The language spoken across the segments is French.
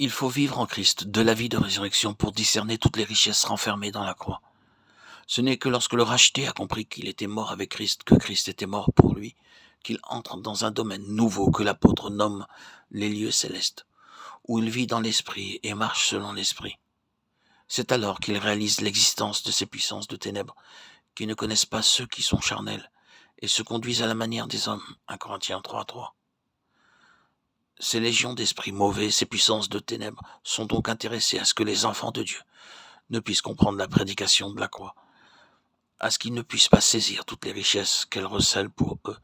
Il faut vivre en Christ de la vie de résurrection pour discerner toutes les richesses renfermées dans la croix. Ce n'est que lorsque le racheté a compris qu'il était mort avec Christ, que Christ était mort pour lui, qu'il entre dans un domaine nouveau que l'apôtre nomme les lieux célestes, où il vit dans l'esprit et marche selon l'esprit. C'est alors qu'il réalise l'existence de ces puissances de ténèbres qui ne connaissent pas ceux qui sont charnels et se conduisent à la manière des hommes. 1 Corinthiens 3:3. Ces légions d'esprits mauvais, ces puissances de ténèbres, sont donc intéressées à ce que les enfants de Dieu ne puissent comprendre la prédication de la croix, à ce qu'ils ne puissent pas saisir toutes les richesses qu'elle recèle pour eux.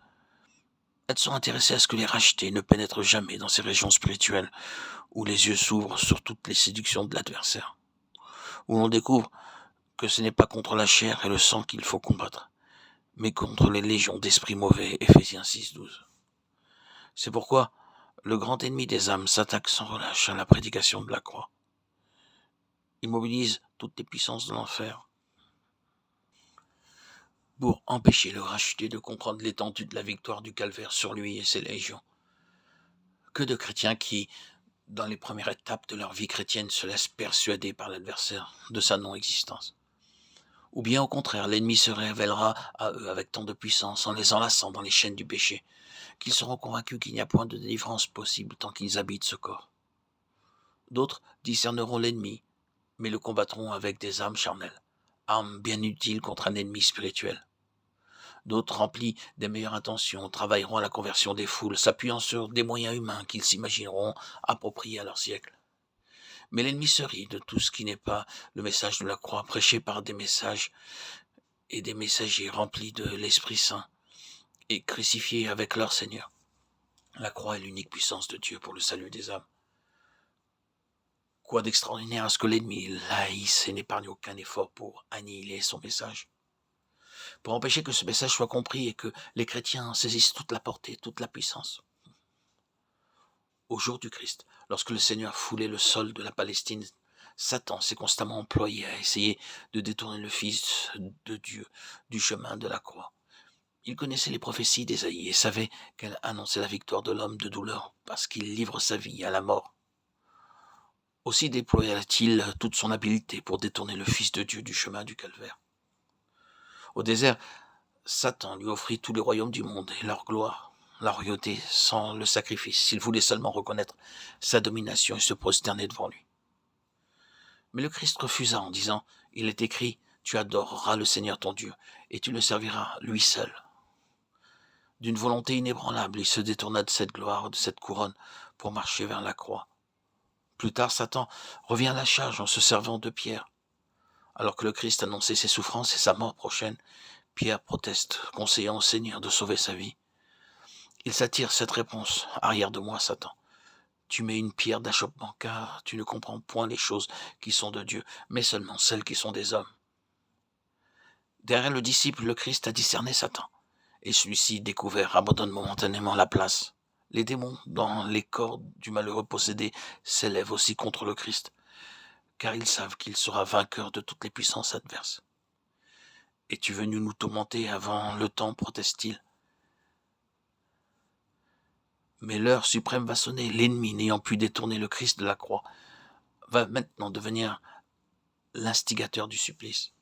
Elles sont intéressées à ce que les rachetés ne pénètrent jamais dans ces régions spirituelles où les yeux s'ouvrent sur toutes les séductions de l'adversaire, où l'on découvre que ce n'est pas contre la chair et le sang qu'il faut combattre, mais contre les légions d'esprits mauvais. Éphésiens 6:12. C'est pourquoi le grand ennemi des âmes s'attaque sans relâche à la prédication de la croix. Il mobilise toutes les puissances de l'enfer pour empêcher le racheté de comprendre l'étendue de la victoire du calvaire sur lui et ses légions. Que de chrétiens qui, dans les premières étapes de leur vie chrétienne, se laissent persuader par l'adversaire de sa non-existence. Ou bien au contraire, l'ennemi se révélera à eux avec tant de puissance en les enlaçant dans les chaînes du péché, qu'ils seront convaincus qu'il n'y a point de délivrance possible tant qu'ils habitent ce corps. D'autres discerneront l'ennemi, mais le combattront avec des armes charnelles, armes bien utiles contre un ennemi spirituel. D'autres, remplis des meilleures intentions, travailleront à la conversion des foules, s'appuyant sur des moyens humains qu'ils s'imagineront appropriés à leur siècle. Mais l'ennemi se rit de tout ce qui n'est pas le message de la croix, prêché par des messages et des messagers remplis de l'Esprit Saint et crucifiés avec leur Seigneur. La croix est l'unique puissance de Dieu pour le salut des âmes. Quoi d'extraordinaire à ce que l'ennemi l'haïsse et n'épargne aucun effort pour annihiler son message, pour empêcher que ce message soit compris et que les chrétiens saisissent toute la portée, toute la puissance. Au jour du Christ, lorsque le Seigneur foulait le sol de la Palestine, Satan s'est constamment employé à essayer de détourner le Fils de Dieu du chemin de la croix. Il connaissait les prophéties d'Ésaïe et savait qu'elle annonçait la victoire de l'homme de douleur parce qu'il livre sa vie à la mort. Aussi déploya-t-il toute son habileté pour détourner le Fils de Dieu du chemin du calvaire. Au désert, Satan lui offrit tous les royaumes du monde et leur gloire, la royauté sans le sacrifice, s'il voulait seulement reconnaître sa domination et se prosterner devant lui. Mais le Christ refusa en disant, il est écrit, tu adoreras le Seigneur ton Dieu et tu le serviras lui seul. D'une volonté inébranlable, il se détourna de cette gloire, de cette couronne, pour marcher vers la croix. Plus tard, Satan revient à la charge en se servant de Pierre. Alors que le Christ annonçait ses souffrances et sa mort prochaine, Pierre proteste, conseillant au Seigneur de sauver sa vie. Il s'attire cette réponse, arrière de moi, Satan. Tu mets une pierre d'achoppement, car tu ne comprends point les choses qui sont de Dieu, mais seulement celles qui sont des hommes. Derrière le disciple, le Christ a discerné Satan, et celui-ci, découvert, abandonne momentanément la place. Les démons, dans les corps du malheureux possédé, s'élèvent aussi contre le Christ, car ils savent qu'il sera vainqueur de toutes les puissances adverses. Es-tu venu nous tourmenter avant le temps, proteste-t-il. Mais l'heure suprême va sonner, l'ennemi, n'ayant pu détourner le Christ de la croix, va maintenant devenir l'instigateur du supplice.